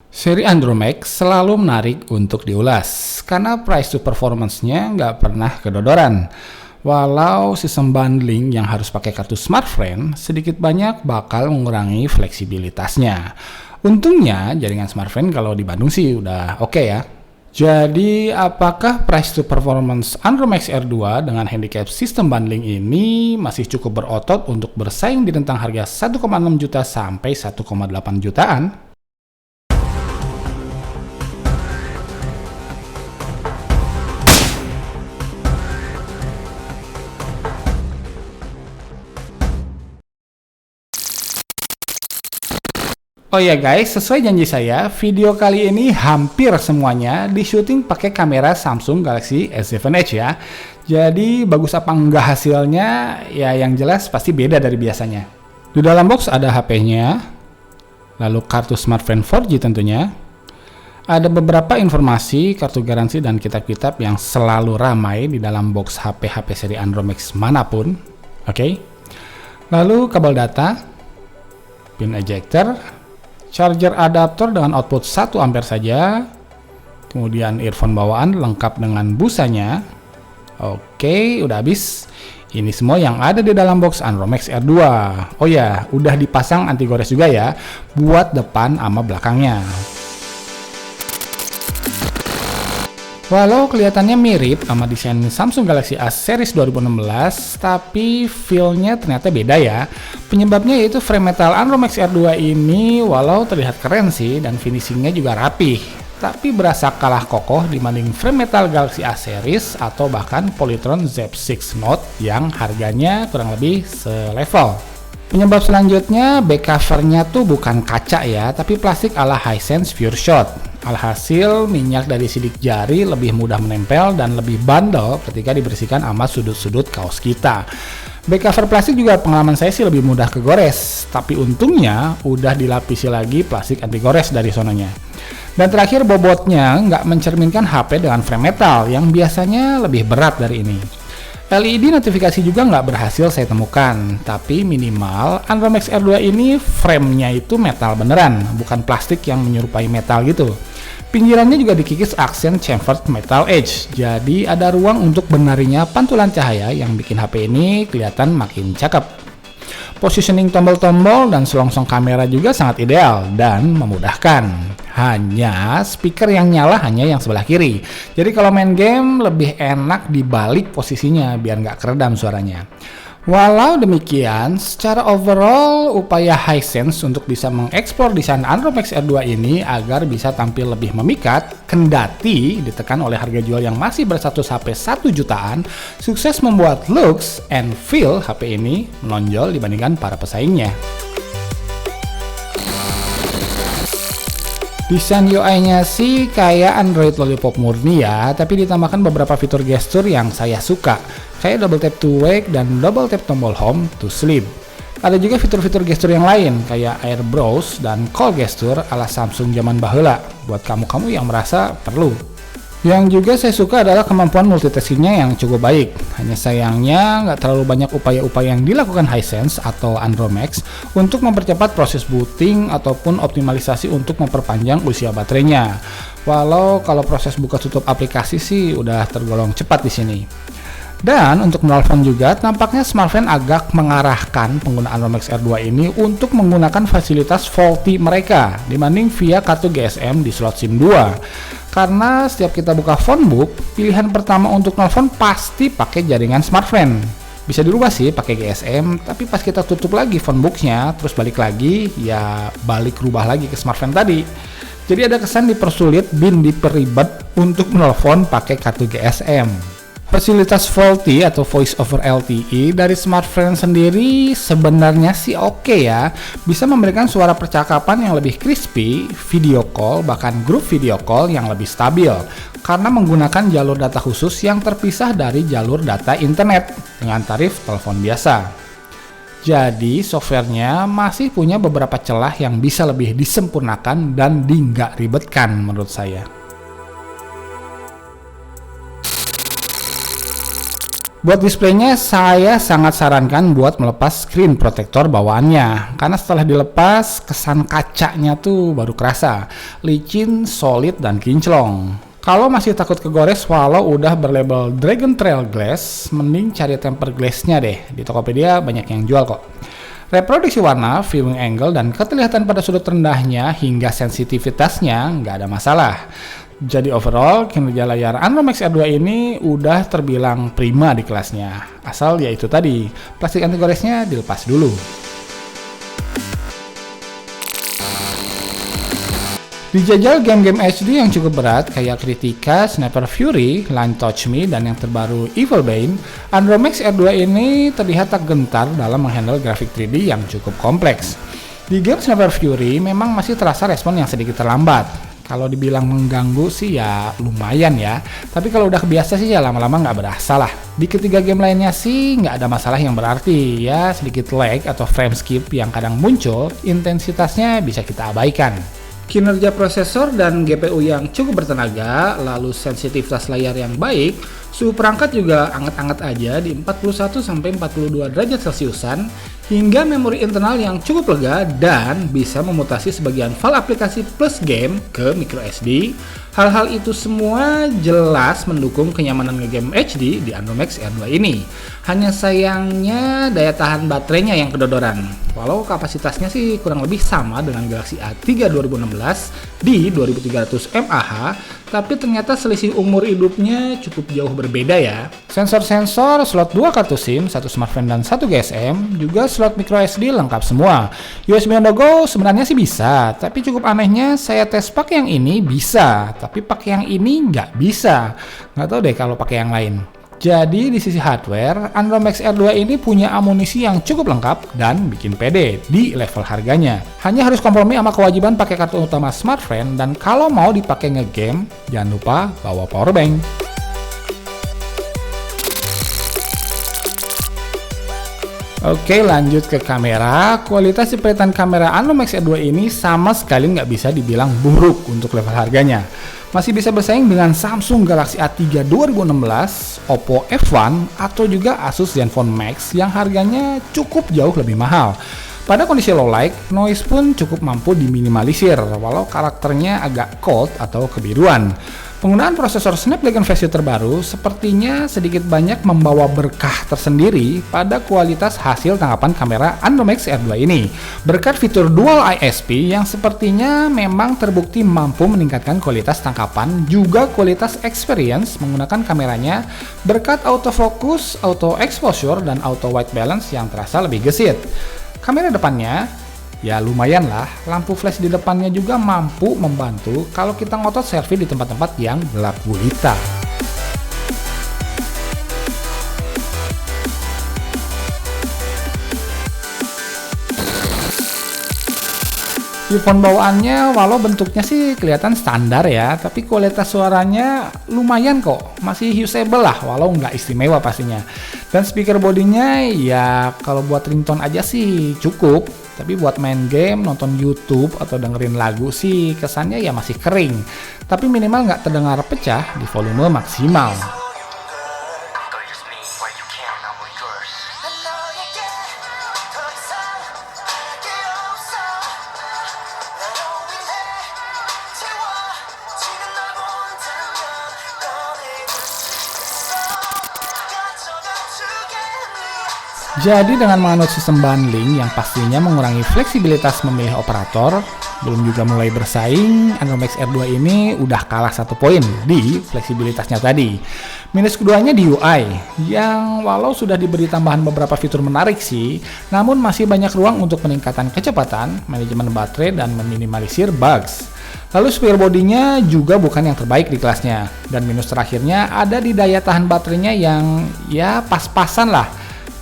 Seri Andromax selalu menarik untuk diulas, karena price to performance-nya nggak pernah kedodoran. Walau sistem bundling yang harus pakai kartu smartfren sedikit banyak bakal mengurangi fleksibilitasnya. Untungnya jaringan smartfren kalau di Bandung sih udah oke ya. Jadi apakah price to performance Andromax R2 dengan handicap sistem bundling ini masih cukup berotot untuk bersaing di rentang harga 1,6 juta sampai 1,8 jutaan? Oh ya guys, sesuai janji saya, video kali ini hampir semuanya di-syuting pakai kamera Samsung Galaxy S7 Edge ya. Jadi bagus apa enggak hasilnya, ya yang jelas pasti beda dari biasanya. Di dalam box ada HP-nya, lalu kartu smartphone 4G tentunya. Ada beberapa informasi, kartu garansi dan kitab-kitab yang selalu ramai di dalam box HP-HP seri Andromax manapun. Oke. Lalu kabel data, pin ejector, charger adaptor dengan output 1 ampere saja, kemudian earphone bawaan lengkap dengan busanya. Oke, udah habis. Ini semua yang ada di dalam box Andromax R2. Oh ya, udah dipasang anti gores juga ya, buat depan sama belakangnya. Walau kelihatannya mirip sama desain Samsung Galaxy A series 2016, tapi feel-nya ternyata beda ya. Penyebabnya yaitu frame metal Andromax R2 ini walau terlihat keren sih dan finishingnya juga rapih, tapi berasa kalah kokoh dibanding frame metal Galaxy A series atau bahkan Polytron Z6 Note yang harganya kurang lebih selevel. Penyebab selanjutnya, back covernya tuh bukan kaca ya, tapi plastik ala Hisense Pure Shot. Alhasil, minyak dari sidik jari lebih mudah menempel dan lebih bandel ketika dibersihkan sama sudut-sudut kaos kita. Back cover plastik juga pengalaman saya sih lebih mudah kegores, tapi untungnya udah dilapisi lagi plastik anti gores dari sononya. Dan terakhir, bobotnya nggak mencerminkan HP dengan frame metal yang biasanya lebih berat dari ini. LED notifikasi juga nggak berhasil saya temukan, tapi minimal Andromax R2 ini framenya itu metal beneran, bukan plastik yang menyerupai metal gitu. Pinggirannya juga dikikis aksen chamfered metal edge, jadi ada ruang untuk benarinya pantulan cahaya yang bikin HP ini kelihatan makin cakep. Positioning tombol-tombol dan selongsong kamera juga sangat ideal dan memudahkan. Hanya speaker yang nyala hanya yang sebelah kiri. Jadi kalau main game lebih enak dibalik posisinya biar nggak keredam suaranya. Walau demikian, secara overall upaya Hisense untuk bisa mengeksplor desain Andromax R2 ini agar bisa tampil lebih memikat, kendati ditekan oleh harga jual yang masih berstatus HP 1 jutaan, sukses membuat looks and feel HP ini menonjol dibandingkan para pesaingnya. Desain UI-nya sih kayak Android Lollipop murni ya, tapi ditambahkan beberapa fitur gestur yang saya suka, kayak double tap to wake dan double tap tombol home to sleep. Ada juga fitur-fitur gestur yang lain, kayak air browse dan call gestur ala Samsung zaman baheula, buat kamu-kamu yang merasa perlu. Yang juga saya suka adalah kemampuan multitaskingnya yang cukup baik. Hanya sayangnya nggak terlalu banyak upaya-upaya yang dilakukan Hisense atau Andromax untuk mempercepat proses booting ataupun optimalisasi untuk memperpanjang usia baterainya. Walau kalau proses buka tutup aplikasi sih udah tergolong cepat di sini. Dan untuk menelpon juga, tampaknya smartphone agak mengarahkan pengguna Andromax R2 ini untuk menggunakan fasilitas VoLTE mereka dibanding via kartu GSM di slot SIM 2. Karena setiap kita buka phonebook, pilihan pertama untuk nelpon pasti pakai jaringan smartphone. Bisa dirubah sih pakai GSM, tapi pas kita tutup lagi phonebooknya, terus balik lagi, ya balik rubah lagi ke smartphone tadi. Jadi ada kesan dipersulit bin diperibet untuk menelpon pakai kartu GSM. Fasilitas VoLTE atau Voice over LTE dari smartphone sendiri sebenarnya sih oke ya. Bisa memberikan suara percakapan yang lebih crispy, video call, bahkan grup video call yang lebih stabil. Karena menggunakan jalur data khusus yang terpisah dari jalur data internet dengan tarif telepon biasa. Jadi softwarenya masih punya beberapa celah yang bisa lebih disempurnakan dan nggak ribetkan menurut saya. Buat displaynya, saya sangat sarankan buat melepas screen protector bawaannya. Karena setelah dilepas, kesan kacanya tuh baru kerasa. Licin, solid, dan kinclong. Kalau masih takut kegores walau udah berlabel Dragon Trail Glass, mending cari tempered glass-nya deh. Di Tokopedia banyak yang jual kok. Reproduksi warna, viewing angle, dan keterlihatan pada sudut rendahnya hingga sensitivitasnya nggak ada masalah. Jadi overall, kinerja layar Androm XR2 ini udah terbilang prima di kelasnya. Asal ya itu tadi, plastik anti goresnya dilepas dulu. Dijajal game-game HD yang cukup berat kayak Kritika, Sniper Fury, Line Touch Me, dan yang terbaru Evil Bane, Androm XR2 ini terlihat tak gentar dalam menghandle grafik 3D yang cukup kompleks. Di game Sniper Fury memang masih terasa respon yang sedikit terlambat. Kalau dibilang mengganggu sih ya lumayan ya, tapi kalau udah kebiasa sih ya lama-lama nggak berasa lah. Di ketiga game lainnya sih nggak ada masalah yang berarti, ya sedikit lag atau frame skip yang kadang muncul, intensitasnya bisa kita abaikan. Kinerja prosesor dan GPU yang cukup bertenaga, lalu sensitivitas layar yang baik, suhu perangkat juga anget-anget aja di 41-42 derajat Celciusan, hingga memori internal yang cukup lega dan bisa memutasi sebagian file aplikasi plus game ke microSD. Hal-hal itu semua jelas mendukung kenyamanan ngegame HD di Androm XR2 ini. Hanya sayangnya daya tahan baterainya yang kedodoran. Walau kapasitasnya sih kurang lebih sama dengan Galaxy A3 2016 di 2300 mAh, tapi ternyata selisih umur hidupnya cukup jauh berbeda ya. Sensor-sensor, slot 2 kartu SIM, 1 smartphone dan 1 GSM, juga slot microSD lengkap semua. USB on the go sebenarnya sih bisa, tapi cukup anehnya saya tes pakai yang ini bisa, tapi pakai yang ini nggak bisa. Nggak tahu deh kalau pakai yang lain. Jadi di sisi hardware, Androm XR2 ini punya amunisi yang cukup lengkap dan bikin pede di level harganya. Hanya harus kompromi sama kewajiban pakai kartu utama smartphone, dan kalau mau dipakai ngegame, jangan lupa bawa powerbank. Oke, lanjut ke kamera. Kualitas jepretan kamera Androm XR2 ini sama sekali nggak bisa dibilang buruk untuk level harganya. Masih bisa bersaing dengan Samsung Galaxy A3 2016, Oppo F1, atau juga Asus Zenfone Max yang harganya cukup jauh lebih mahal. Pada kondisi low light, noise pun cukup mampu diminimalisir, walau karakternya agak cold atau kebiruan. Penggunaan prosesor Snapdragon versi terbaru sepertinya sedikit banyak membawa berkah tersendiri pada kualitas hasil tangkapan kamera Androm XR2 ini. Berkat fitur Dual ISP yang sepertinya memang terbukti mampu meningkatkan kualitas tangkapan, juga kualitas experience menggunakan kameranya berkat autofocus, auto exposure, dan auto white balance yang terasa lebih gesit. Kamera depannya ya lumayan lah, lampu flash di depannya juga mampu membantu kalau kita ngotot selfie di tempat-tempat yang gelap gulita. Earphone bawaannya walau bentuknya sih kelihatan standar ya, tapi kualitas suaranya lumayan kok, masih usable lah walau nggak istimewa pastinya. Dan speaker bodinya ya kalau buat ringtone aja sih cukup, tapi buat main game, nonton YouTube, atau dengerin lagu sih kesannya ya masih kering, tapi minimal nggak terdengar pecah di volume maksimal. Jadi dengan menganut sistem bundling yang pastinya mengurangi fleksibilitas memilih operator, belum juga mulai bersaing, Androm XR2 ini udah kalah 1 poin di fleksibilitasnya tadi. Minus keduanya di UI, yang walau sudah diberi tambahan beberapa fitur menarik sih, namun masih banyak ruang untuk peningkatan kecepatan, manajemen baterai, dan meminimalisir bugs. Lalu spare bodinya juga bukan yang terbaik di kelasnya, dan minus terakhirnya ada di daya tahan baterainya yang ya pas-pasan lah.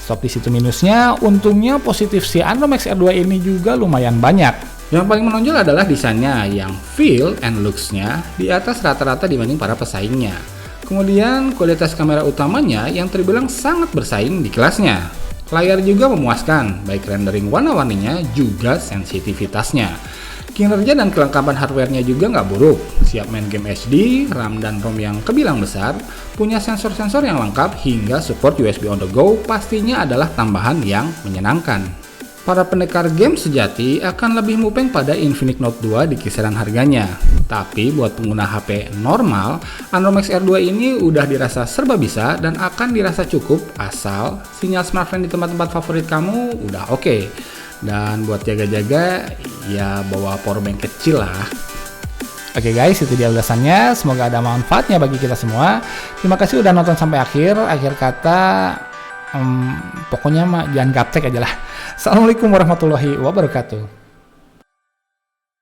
Stop di situ minusnya, untungnya positif si Androm XR2 ini juga lumayan banyak. Yang paling menonjol adalah desainnya yang feel and looks-nya di atas rata-rata dibanding para pesaingnya. Kemudian kualitas kamera utamanya yang terbilang sangat bersaing di kelasnya. Layar juga memuaskan, baik rendering warna-warninya juga sensitivitasnya. Kinerja dan kelengkapan hardware-nya juga nggak buruk. siap main game HD, RAM dan ROM yang kebilang besar, punya sensor-sensor yang lengkap hingga support USB on the go pastinya adalah tambahan yang menyenangkan. Para pendekar game sejati akan lebih mupeng pada Infinix Note 2 di kisaran harganya. Tapi buat pengguna HP normal, Andromax R2 ini udah dirasa serba bisa dan akan dirasa cukup asal sinyal smartphone di tempat-tempat favorit kamu udah oke. Dan buat jaga-jaga, ya bawa powerbank kecil lah. Oke guys, itu dia ulasannya. Semoga ada manfaatnya bagi kita semua. Terima kasih udah nonton sampai akhir. Akhir kata, pokoknya mah jangan gaptek aja lah. Assalamualaikum warahmatullahi wabarakatuh.